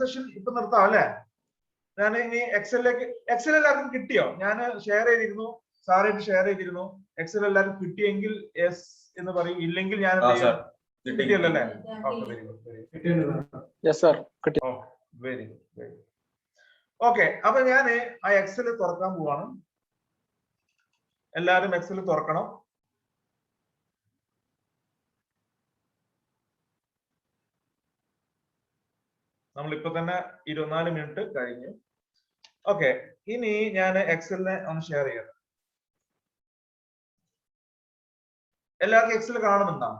Session ഇപ്പൊ നിർത്താം അല്ലേ? ഞാൻ ഇനി എക്സൽ എല്ലാവർക്കും കിട്ടിയോ? ഞാൻ ഷെയർ ചെയ്തിരുന്നു, സാറായിട്ട് ഷെയർ ചെയ്തിരുന്നു. എക്സൽ എല്ലാവർക്കും കിട്ടിയെങ്കിൽ യെസ് എന്ന് പറയും, ഇല്ലെങ്കിൽ ഞാൻ കിട്ടിയല്ലോ അല്ലേ? Okay, very good, very good. Okay, അപ്പൊ ഞാൻ ആ എക്സൽ തുറക്കാൻ പോവാണ്. എല്ലാവരും എക്സൽ തുറക്കണം. നമ്മളിപ്പോ തന്നെ 24 മിനിറ്റ് കഴിഞ്ഞു. ഓക്കെ, ഇനി ഞാൻ എക്സലിനെ ഒന്ന് ഷെയർ ചെയ്യാം. എല്ലാവർക്കും എക്സൽ കാണുന്നുണ്ടോ?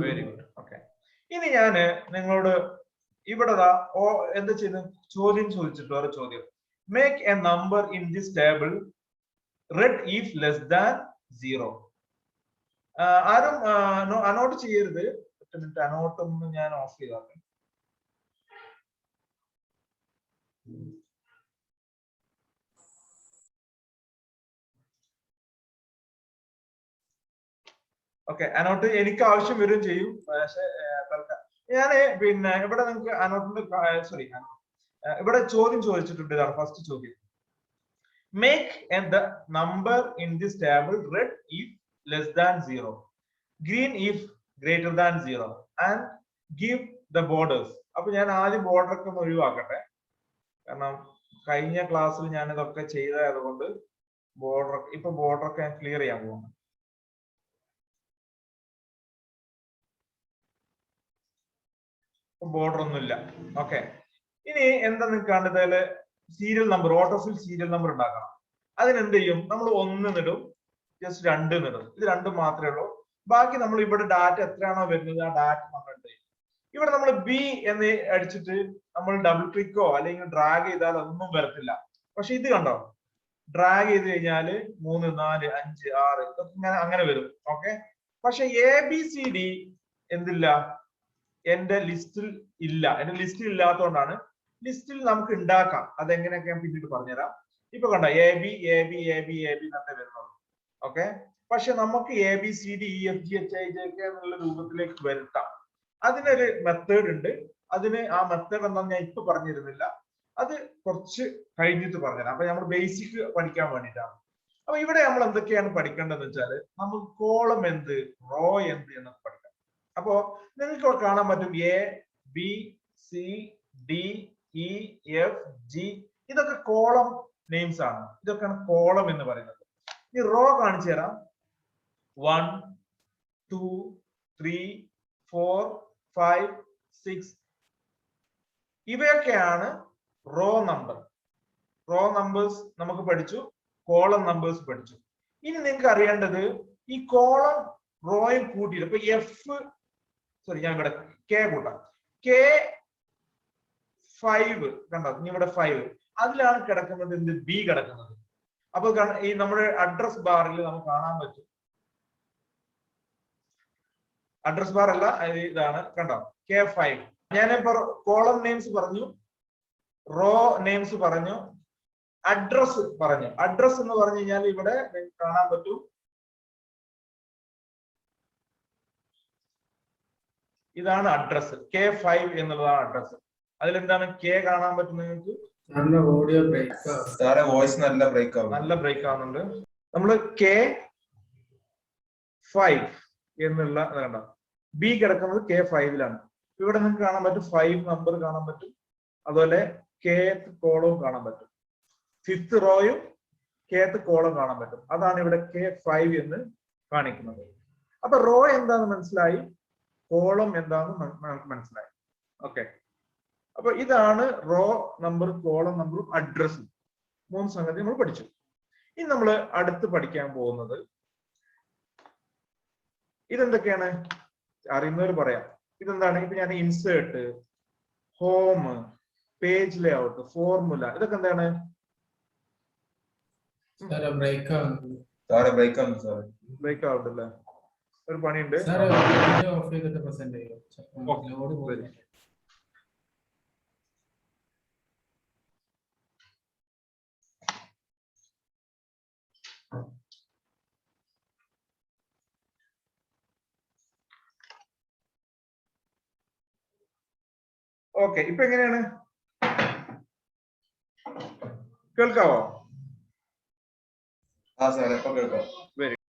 Very good. ഓക്കെ, ഇനി ഞാൻ നിങ്ങളോട് ഇവിടെ എന്താ ചെയ്യുന്നത്? ചോദ്യം ചോദിച്ചിട്ട് ഒരു ചോദ്യം. Make A number in this table red if less than 0. ആരും അനോട്ട് ചെയ്യരുത്. അനോട്ടൊന്നും ഞാൻ ഓഫ് ചെയ്താൽ. ഓക്കെ, അനോട്ട് എനിക്ക് ആവശ്യം വരും ചെയ്യും. പക്ഷെ ഞാന് പിന്നെ ഇവിടെ നിങ്ങൾക്ക് അനോട്ടിന്റെ ഇവിടെ ചോദ്യം ചോദിച്ചിട്ടുണ്ട്. ഇതാണ് ഫസ്റ്റ് ചോദ്യം. Make the number in this table red if less than 0, green if greater than 0 and give the borders. അപ്പൊ ഞാൻ ആദ്യം ബോർഡർ ഒക്കെ ഒന്ന് ഒഴിവാക്കട്ടെ, കാരണം കഴിഞ്ഞ ക്ലാസ്സിൽ ഞാൻ ഇതൊക്കെ ചെയ്തതുകൊണ്ട് ബോർഡർ ഒക്കെ ക്ലിയർ ചെയ്യാൻ പോകുന്നു. ബോർഡർ ഒന്നുമില്ല. ഓക്കെ, ഇനി എന്താ നിങ്ങൾക്ക് കണ്ടതില് serial number, autofill serial number ഉണ്ടാക്കണം. അതിനെന്ത് ചെയ്യും? നമ്മൾ 1 നിടും, ജസ്റ്റ് 2 നിടും. ഇത് 2 മാത്രമേ ഉള്ളൂ. ബാക്കി നമ്മൾ ഇവിടെ ഡാറ്റ എത്രയാണോ വരുന്നത് ആ ഡാറ്റ നമ്മൾ എന്ത് ചെയ്യും? ഇവിടെ നമ്മൾ ബി എന്ന് അടിച്ചിട്ട് നമ്മൾ ഡബിൾ ക്ലിക്കോ അല്ലെങ്കിൽ ഡ്രാഗ് ചെയ്താൽ ഒന്നും വരത്തില്ല. പക്ഷെ ഇത് കണ്ടോ, ഡ്രാഗ് ചെയ്ത് കഴിഞ്ഞാല് 3, 4, 5, 6 ഇതൊക്കെ അങ്ങനെ വരും. ഓക്കെ, പക്ഷെ ABCD എന്തില്ല? എന്റെ ലിസ്റ്റിൽ ഇല്ല. എന്റെ ലിസ്റ്റിൽ ഇല്ലാത്തതുകൊണ്ടാണ്. ലിസ്റ്റിൽ നമുക്ക് ഉണ്ടാക്കാം. അതെങ്ങനെയൊക്കെ ഞാൻ പിന്നീട് പറഞ്ഞുതരാം. ഇപ്പൊ കണ്ട AB തന്നെ വരുന്നുള്ളൂ. ഓക്കെ, പക്ഷെ നമുക്ക് ABCDEFGHIJK എന്നുള്ള രൂപത്തിലേക്ക് വരുത്താം. അതിനൊരു മെത്തേഡ് ഉണ്ട്. ആ മെത്തേഡ് എന്താണെന്ന് ഞാൻ ഇപ്പൊ പറഞ്ഞിരുന്നില്ല, അത് കുറച്ച് കഴിഞ്ഞിട്ട് പറഞ്ഞുതരാം. അപ്പൊ നമ്മൾ ബേസിക് പഠിക്കാൻ വേണ്ടിയിട്ടാണ്. അപ്പൊ ഇവിടെ നമ്മൾ എന്തൊക്കെയാണ് പഠിക്കേണ്ടതെന്ന് വെച്ചാല്, നമുക്ക് കോളം എന്ത്, റോ എന്ത് എന്നൊക്കെ പഠിക്കാം. അപ്പോ നിങ്ങൾക്ക് കാണാൻ പറ്റും ABCDEFG, ഇതൊക്കെ കോളം നെയിംസ് ആണ്. ഇതൊക്കെയാണ് കോളം എന്ന് പറയുന്നത്. ഈ റോ കാണിച്ചു തരാം. 1, 2, 3, 4, 5, 6 ഇവയൊക്കെയാണ് റോ നമ്പർ. റോ നമ്പേഴ്സ് നമുക്ക് പഠിച്ചു, കോളം നമ്പേഴ്സ് പഠിച്ചു. ഇനി നിങ്ങൾക്ക് അറിയേണ്ടത് ഈ കോളം റോയിൽ കൂട്ടിയിട്ട് ഇപ്പൊ ഞാൻ ഇവിടെ K കൂട്ടാം. K5 കണ്ടോ? ഇനി ഇവിടെ 5 അതിലാണ് കിടക്കുന്നത് എന്ത്? ബി കിടക്കുന്നത്. അപ്പൊ ഈ നമ്മുടെ അഡ്രസ് ബാറിൽ നമുക്ക് കാണാൻ പറ്റും. അഡ്രസ് ബാർ അല്ല, ഇതാണ് കണ്ടോ, K5. ഞാനിപ്പോ കോളം നെയിംസ് പറഞ്ഞു, റോ നെയിംസ് പറഞ്ഞു, അഡ്രസ് പറഞ്ഞു. അഡ്രസ് എന്ന് പറഞ്ഞു കഴിഞ്ഞാൽ ഇവിടെ നിങ്ങൾക്ക് കാണാൻ പറ്റും, ഇതാണ് അഡ്രസ്. K5 എന്നുള്ളതാണ് അഡ്രസ്. അതിലെന്താണ് K കാണാൻ പറ്റും നിങ്ങൾക്ക്? വോയിസ് നല്ല ബ്രേക്ക് ആവുന്നുണ്ട്. നമ്മള് K5 എന്നുള്ള കണ്ടോ, ബി കിടക്കുന്നത് K5ലാണ്. ഇവിടെ നിങ്ങൾക്ക് കാണാൻ പറ്റും 5 നമ്പർ കാണാൻ പറ്റും. അതുപോലെ Kth കോളവും കാണാൻ പറ്റും. 5th റോയും Kth കോളം കാണാൻ പറ്റും. അതാണ് ഇവിടെ K5 എന്ന് കാണിക്കുന്നത്. അപ്പൊ റോ എന്താന്ന് മനസ്സിലായി, കോളം എന്താന്ന് മനസ്സിലായി. ഓക്കെ, അപ്പൊ ഇതാണ് റോ നമ്പർ, കോളം നമ്പറും അഡ്രസ്സും. 3 സംഗതി നമ്മൾ പഠിച്ചു. ഇനി നമ്മൾ അടുത്ത് പഠിക്കാൻ പോകുന്നത് ഇതെന്തൊക്കെയാണ് അറിയുന്നവർ പറയാം. ഇതെന്താണ്? ഇപ്പൊ ഞാൻ insert, home, page layout, formula, ഇതൊക്കെ എന്താണ്? ബ്രേക്ക് ഔട്ട് അല്ലേ? ഒരു പണിയുണ്ട്. ഓക്കെ, ഇപ്പൊ എങ്ങനെയാണ് കേൾക്കാവോ? ആ സാറേ ഇപ്പൊ കേൾക്കാം. വെരി